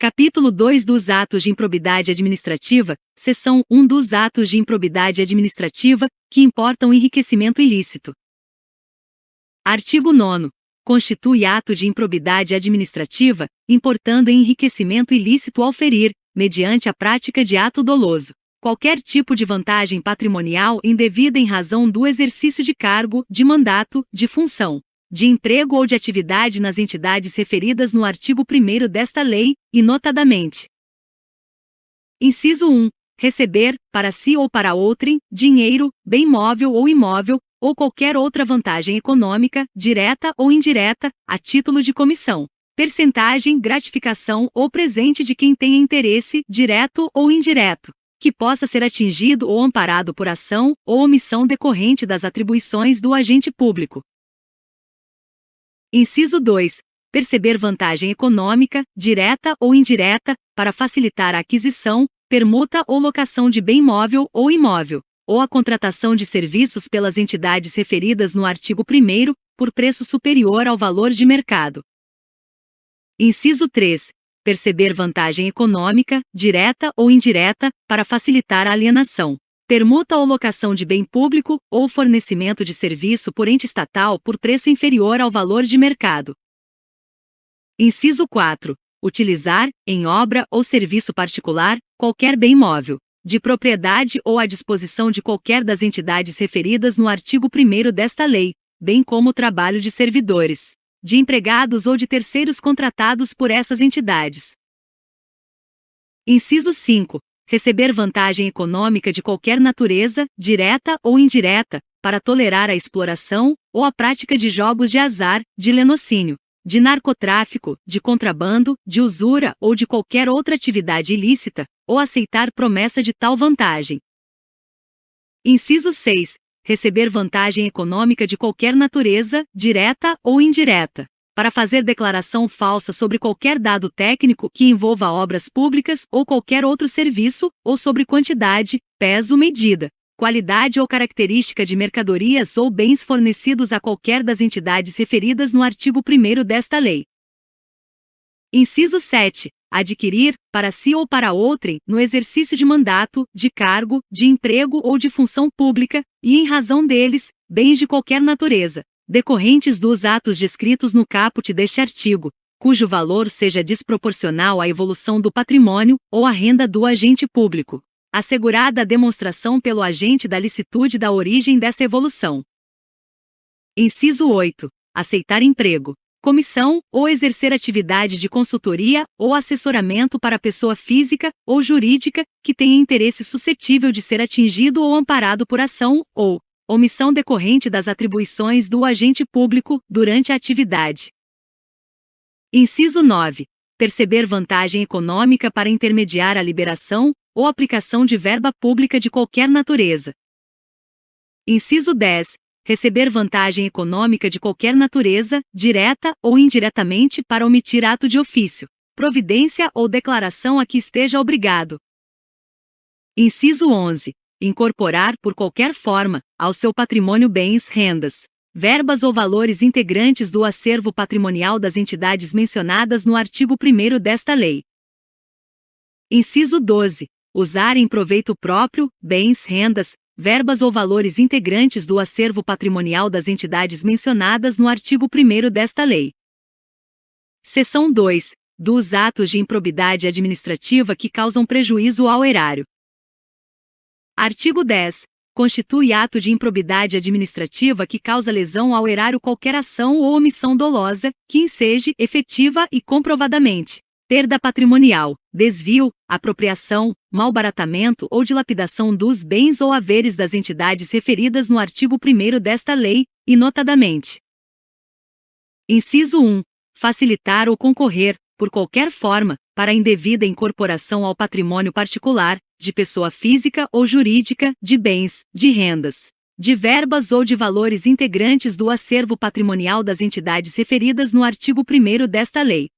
Capítulo 2 dos atos de improbidade administrativa, seção 1 dos atos de improbidade administrativa, que importam enriquecimento ilícito. Artigo 9º. Constitui ato de improbidade administrativa, importando enriquecimento ilícito ao ferir, mediante a prática de ato doloso, qualquer tipo de vantagem patrimonial indevida em razão do exercício de cargo, de mandato, de função, de emprego ou de atividade nas entidades referidas no artigo 1º desta lei, e notadamente: Inciso 1. Receber, para si ou para outrem, dinheiro, bem móvel ou imóvel, ou qualquer outra vantagem econômica, direta ou indireta, a título de comissão, percentagem, gratificação ou presente de quem tenha interesse, direto ou indireto, que possa ser atingido ou amparado por ação ou omissão decorrente das atribuições do agente público. Inciso 2. Perceber vantagem econômica, direta ou indireta, para facilitar a aquisição, permuta ou locação de bem móvel ou imóvel, ou a contratação de serviços pelas entidades referidas no artigo 1º, por preço superior ao valor de mercado. Inciso 3. Perceber vantagem econômica, direta ou indireta, para facilitar a alienação, permuta ou locação de bem público, ou fornecimento de serviço por ente estatal por preço inferior ao valor de mercado. Inciso 4. Utilizar, em obra ou serviço particular, qualquer bem móvel, de propriedade ou à disposição de qualquer das entidades referidas no artigo 1º desta lei, bem como o trabalho de servidores, de empregados ou de terceiros contratados por essas entidades. Inciso 5. Receber vantagem econômica de qualquer natureza, direta ou indireta, para tolerar a exploração, ou a prática de jogos de azar, de lenocínio, de narcotráfico, de contrabando, de usura ou de qualquer outra atividade ilícita, ou aceitar promessa de tal vantagem. Inciso 6. Receber vantagem econômica de qualquer natureza, direta ou indireta, para fazer declaração falsa sobre qualquer dado técnico que envolva obras públicas ou qualquer outro serviço, ou sobre quantidade, peso, medida, qualidade ou característica de mercadorias ou bens fornecidos a qualquer das entidades referidas no artigo 1º desta lei. Inciso 7. Adquirir, para si ou para outrem, no exercício de mandato, de cargo, de emprego ou de função pública, e em razão deles, bens de qualquer natureza, decorrentes dos atos descritos no caput deste artigo, cujo valor seja desproporcional à evolução do patrimônio ou à renda do agente público, assegurada a demonstração pelo agente da licitude da origem dessa evolução. Inciso 8. Aceitar emprego, comissão ou exercer atividade de consultoria ou assessoramento para pessoa física ou jurídica que tenha interesse suscetível de ser atingido ou amparado por ação ou omissão decorrente das atribuições do agente público durante a atividade. Inciso 9. Perceber vantagem econômica para intermediar a liberação ou aplicação de verba pública de qualquer natureza. Inciso 10. Receber vantagem econômica de qualquer natureza, direta ou indiretamente, para omitir ato de ofício, providência ou declaração a que esteja obrigado. Inciso 11. Incorporar, por qualquer forma, ao seu patrimônio bens, rendas, verbas ou valores integrantes do acervo patrimonial das entidades mencionadas no artigo 1º desta lei. Inciso 12. Usar em proveito próprio, bens, rendas, verbas ou valores integrantes do acervo patrimonial das entidades mencionadas no artigo 1º desta lei. Seção 2. Dos atos de improbidade administrativa que causam prejuízo ao erário. Artigo 10. Constitui ato de improbidade administrativa que causa lesão ao erário qualquer ação ou omissão dolosa, que enseje, efetiva e comprovadamente, perda patrimonial, desvio, apropriação, malbaratamento ou dilapidação dos bens ou haveres das entidades referidas no artigo 1º desta lei, e notadamente: Inciso 1. Facilitar ou concorrer, por qualquer forma, para a indevida incorporação ao patrimônio particular, de pessoa física ou jurídica, de bens, de rendas, de verbas ou de valores integrantes do acervo patrimonial das entidades referidas no artigo 1º desta lei.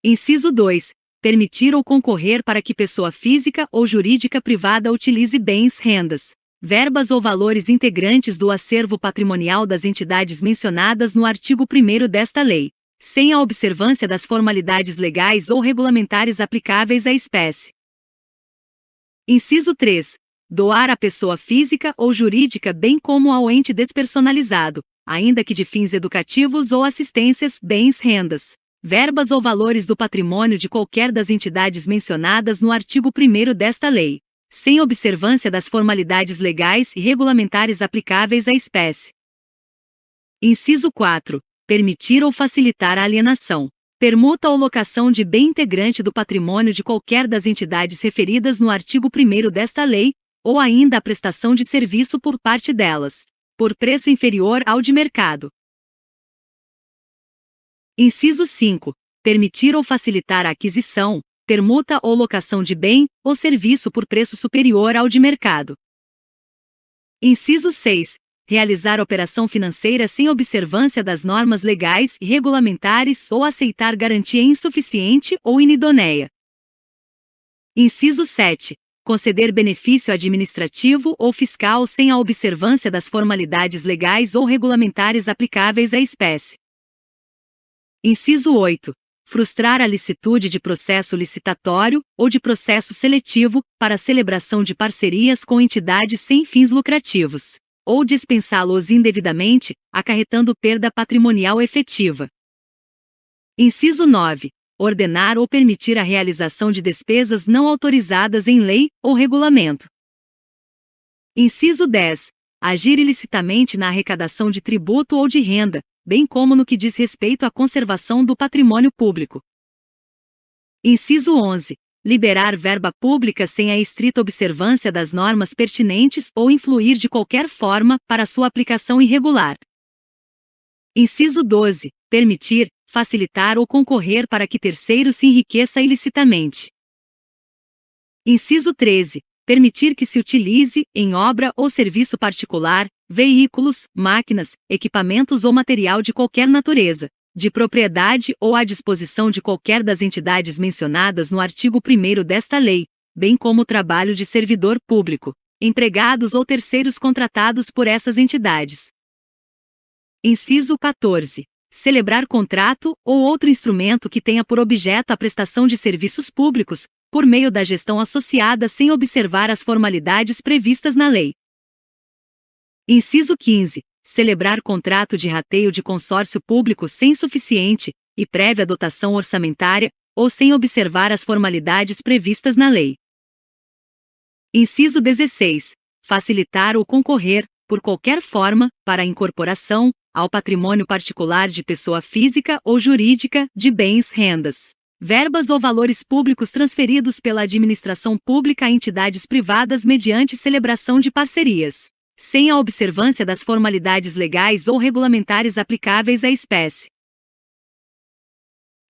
Inciso 2. Permitir ou concorrer para que pessoa física ou jurídica privada utilize bens, rendas, verbas ou valores integrantes do acervo patrimonial das entidades mencionadas no artigo 1º desta lei, sem a observância das formalidades legais ou regulamentares aplicáveis à espécie. Inciso 3. Doar à pessoa física ou jurídica bem como ao ente despersonalizado, ainda que de fins educativos ou assistências, bens, rendas, verbas ou valores do patrimônio de qualquer das entidades mencionadas no artigo 1º desta lei, sem observância das formalidades legais e regulamentares aplicáveis à espécie. Inciso 4. Permitir ou facilitar a alienação, permuta ou locação de bem integrante do patrimônio de qualquer das entidades referidas no artigo 1º desta lei, ou ainda a prestação de serviço por parte delas, por preço inferior ao de mercado. Inciso 5. Permitir ou facilitar a aquisição, permuta ou locação de bem ou serviço por preço superior ao de mercado. Inciso 6. Realizar operação financeira sem observância das normas legais e regulamentares ou aceitar garantia insuficiente ou inidoneia. Inciso 7. Conceder benefício administrativo ou fiscal sem a observância das formalidades legais ou regulamentares aplicáveis à espécie. Inciso 8. Frustrar a licitude de processo licitatório ou de processo seletivo para celebração de parcerias com entidades sem fins lucrativos, ou dispensá-los indevidamente, acarretando perda patrimonial efetiva. Inciso 9. Ordenar ou permitir a realização de despesas não autorizadas em lei ou regulamento. Inciso 10. Agir ilicitamente na arrecadação de tributo ou de renda, bem como no que diz respeito à conservação do patrimônio público. Inciso 11. Liberar verba pública sem a estrita observância das normas pertinentes ou influir de qualquer forma para sua aplicação irregular. Inciso 12. Permitir, facilitar ou concorrer para que terceiro se enriqueça ilicitamente. Inciso 13. Permitir que se utilize, em obra ou serviço particular, veículos, máquinas, equipamentos ou material de qualquer natureza, de propriedade ou à disposição de qualquer das entidades mencionadas no artigo 1º desta lei, bem como o trabalho de servidor público, empregados ou terceiros contratados por essas entidades. Inciso 14. Celebrar contrato ou outro instrumento que tenha por objeto a prestação de serviços públicos, por meio da gestão associada sem observar as formalidades previstas na lei. Inciso 15. Celebrar contrato de rateio de consórcio público sem suficiente e prévia dotação orçamentária, ou sem observar as formalidades previstas na lei. Inciso 16. Facilitar ou concorrer, por qualquer forma, para a incorporação, ao patrimônio particular de pessoa física ou jurídica, de bens, rendas, verbas ou valores públicos transferidos pela administração pública a entidades privadas mediante celebração de parcerias, sem a observância das formalidades legais ou regulamentares aplicáveis à espécie.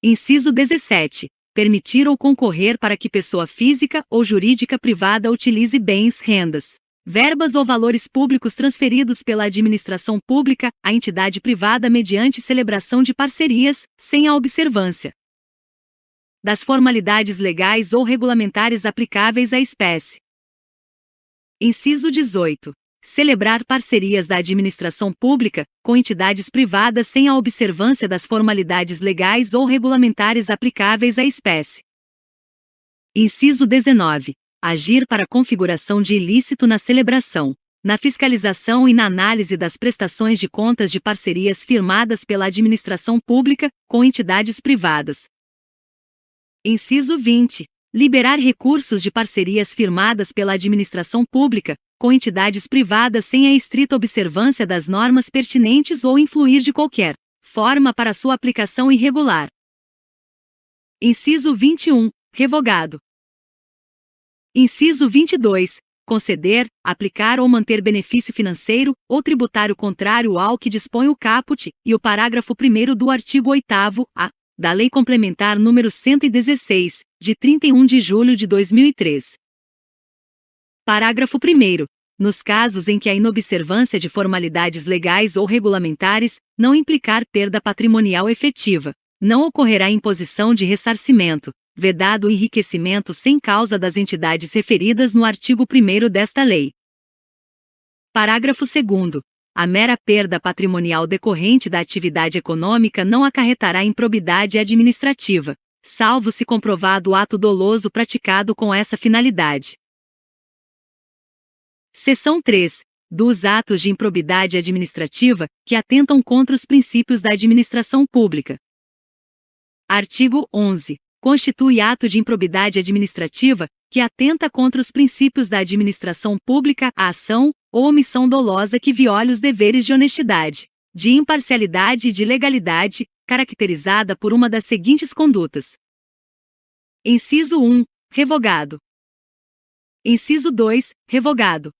Inciso 17. Permitir ou concorrer para que pessoa física ou jurídica privada utilize bens, rendas, verbas ou valores públicos transferidos pela administração pública à entidade privada mediante celebração de parcerias, sem a observância das formalidades legais ou regulamentares aplicáveis à espécie. Inciso 18. Celebrar parcerias da administração pública com entidades privadas sem a observância das formalidades legais ou regulamentares aplicáveis à espécie. Inciso 19. Agir para a configuração de ilícito na celebração, na fiscalização e na análise das prestações de contas de parcerias firmadas pela administração pública com entidades privadas. Inciso 20. Liberar recursos de parcerias firmadas pela administração pública com entidades privadas sem a estrita observância das normas pertinentes ou influir de qualquer forma para sua aplicação irregular. Inciso 21. Revogado. Inciso 22. Conceder, aplicar ou manter benefício financeiro ou tributário contrário ao que dispõe o caput e o parágrafo 1º do artigo 8º-A da Lei Complementar nº 116, de 31 de julho de 2003. Parágrafo 1º. Nos casos em que a inobservância de formalidades legais ou regulamentares não implicar perda patrimonial efetiva, não ocorrerá imposição de ressarcimento, vedado o enriquecimento sem causa das entidades referidas no artigo 1º desta lei. Parágrafo 2º. A mera perda patrimonial decorrente da atividade econômica não acarretará improbidade administrativa, salvo se comprovado o ato doloso praticado com essa finalidade. Seção 3. Dos atos de improbidade administrativa que atentam contra os princípios da administração pública. Artigo 11. Constitui ato de improbidade administrativa que atenta contra os princípios da administração pública a ação ou omissão dolosa que viole os deveres de honestidade, de imparcialidade e de legalidade, caracterizada por uma das seguintes condutas. Inciso 1. Revogado. Inciso 2. Revogado.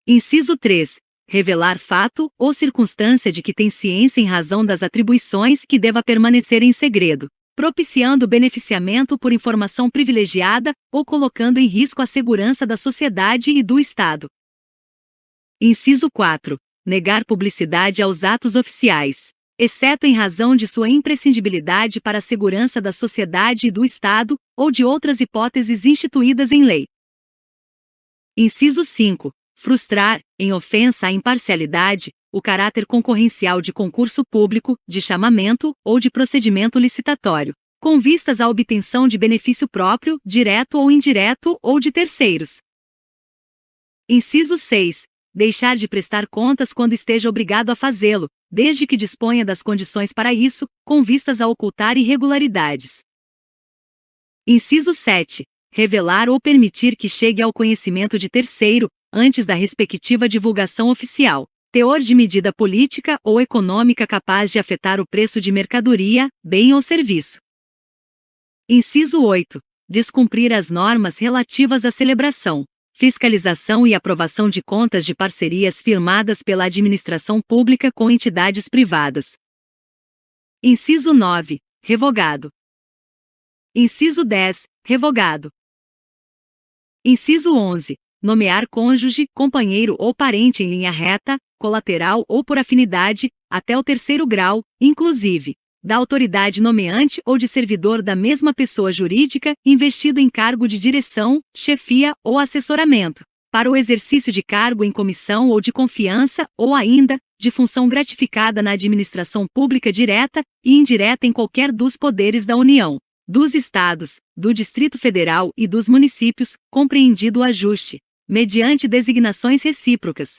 Inciso 3. Revelar fato ou circunstância de que tem ciência em razão das atribuições que deva permanecer em segredo, propiciando beneficiamento por informação privilegiada ou colocando em risco a segurança da sociedade e do Estado. Inciso 4. Negar publicidade aos atos oficiais, exceto em razão de sua imprescindibilidade para a segurança da sociedade e do Estado, ou de outras hipóteses instituídas em lei. Inciso 5. Frustrar, em ofensa à imparcialidade, o caráter concorrencial de concurso público, de chamamento ou de procedimento licitatório, com vistas à obtenção de benefício próprio, direto ou indireto, ou de terceiros. Inciso 6. Deixar de prestar contas quando esteja obrigado a fazê-lo, desde que disponha das condições para isso, com vistas a ocultar irregularidades. Inciso 7. Revelar ou permitir que chegue ao conhecimento de terceiro, antes da respectiva divulgação oficial, teor de medida política ou econômica capaz de afetar o preço de mercadoria, bem ou serviço. Inciso 8. Descumprir as normas relativas à celebração, fiscalização e aprovação de contas de parcerias firmadas pela administração pública com entidades privadas. Inciso 9. Revogado. Inciso 10. Revogado. Inciso 11. Nomear cônjuge, companheiro ou parente em linha reta, colateral ou por afinidade, até o 3º grau, inclusive, da autoridade nomeante ou de servidor da mesma pessoa jurídica, investido em cargo de direção, chefia ou assessoramento, para o exercício de cargo em comissão ou de confiança, ou ainda, de função gratificada na administração pública direta e indireta em qualquer dos poderes da União, dos Estados, do Distrito Federal e dos municípios, compreendido o ajuste, mediante designações recíprocas.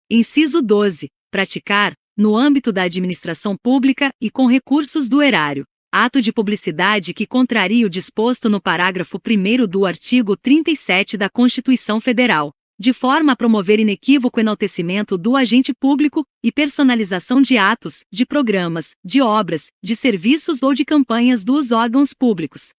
Inciso 12. Praticar, no âmbito da administração pública e com recursos do erário, ato de publicidade que contrarie o disposto no parágrafo 1º do artigo 37 da Constituição Federal, de forma a promover inequívoco enaltecimento do agente público e personalização de atos, de programas, de obras, de serviços ou de campanhas dos órgãos públicos.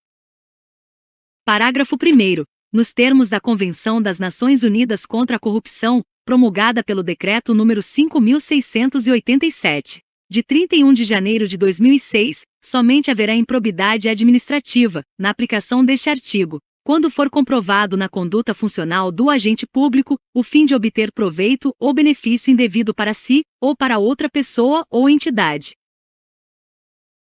Parágrafo 1º. Nos termos da Convenção das Nações Unidas contra a Corrupção, promulgada pelo Decreto nº 5.687, de 31 de janeiro de 2006, somente haverá improbidade administrativa, na aplicação deste artigo, quando for comprovado na conduta funcional do agente público o fim de obter proveito ou benefício indevido para si, ou para outra pessoa ou entidade.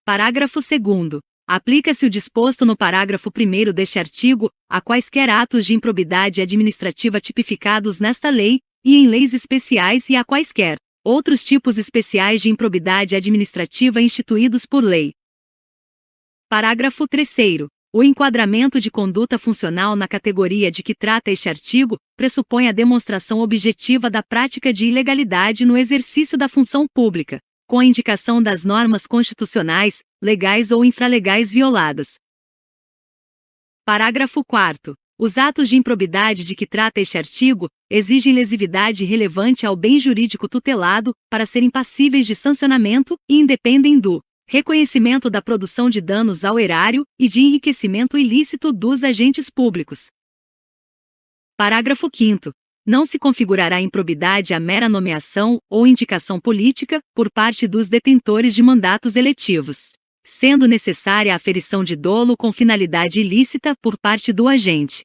Parágrafo 2º. Aplica-se o disposto no parágrafo 1º deste artigo a quaisquer atos de improbidade administrativa tipificados nesta lei e em leis especiais e a quaisquer outros tipos especiais de improbidade administrativa instituídos por lei. Parágrafo 3º. O enquadramento de conduta funcional na categoria de que trata este artigo pressupõe a demonstração objetiva da prática de ilegalidade no exercício da função pública, com a indicação das normas constitucionais, legais ou infralegais violadas. Parágrafo 4º. Os atos de improbidade de que trata este artigo exigem lesividade relevante ao bem jurídico tutelado para serem passíveis de sancionamento e independem do reconhecimento da produção de danos ao erário e de enriquecimento ilícito dos agentes públicos. Parágrafo 5º. Não se configurará improbidade a mera nomeação ou indicação política por parte dos detentores de mandatos eletivos, sendo necessária a aferição de dolo com finalidade ilícita por parte do agente.